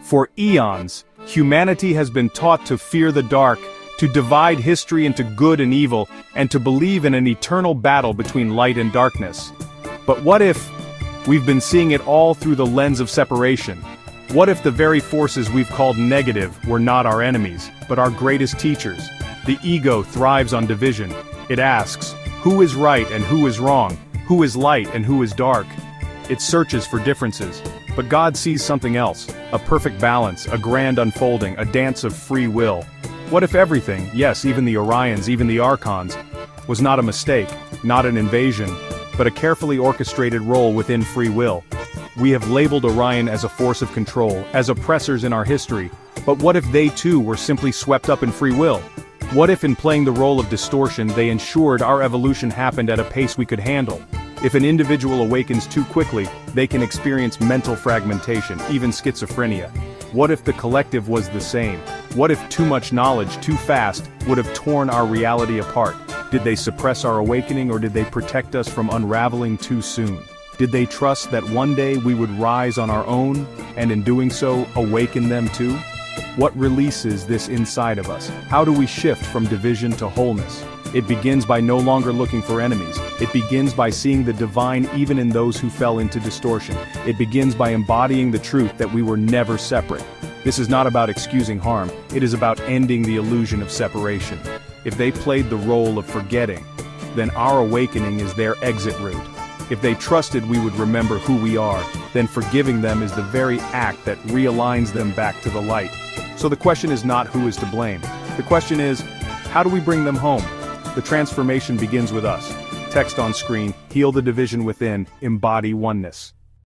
For eons, humanity has been taught to fear the dark, to divide history into good and evil, and to believe in an eternal battle between light and darkness. But what if we've been seeing it all through the lens of separation? What if the very forces we've called negative were not our enemies, but our greatest teachers? The ego thrives on division. It asks, who is right and who is wrong? Who is light and who is dark? It searches for differences. But God sees something else, a perfect balance, a grand unfolding, a dance of free will. What if everything, yes, even the Orions, even the Archons, was not a mistake, not an invasion, but a carefully orchestrated role within free will? We have labeled Orion as a force of control, as oppressors in our history, but what if they too were simply swept up in free will? What if in playing the role of distortion they ensured our evolution happened at a pace we could handle? If an individual awakens too quickly, they can experience mental fragmentation, even schizophrenia. What if the collective was the same? What if too much knowledge, too fast, would have torn our reality apart? Did they suppress our awakening, or did they protect us from unraveling too soon? Did they trust that one day we would rise on our own, and in doing so, awaken them too? What releases this inside of us? How do we shift from division to wholeness? It begins by no longer looking for enemies. It begins by seeing the divine even in those who fell into distortion. It begins by embodying the truth that we were never separate. This is not about excusing harm, it is about ending the illusion of separation. If they played the role of forgetting, then our awakening is their exit route. If they trusted we would remember who we are, then forgiving them is the very act that realigns them back to the light. So the question is not who is to blame. The question is, how do we bring them home? The transformation begins with us. Text on screen, heal the division within, embody oneness.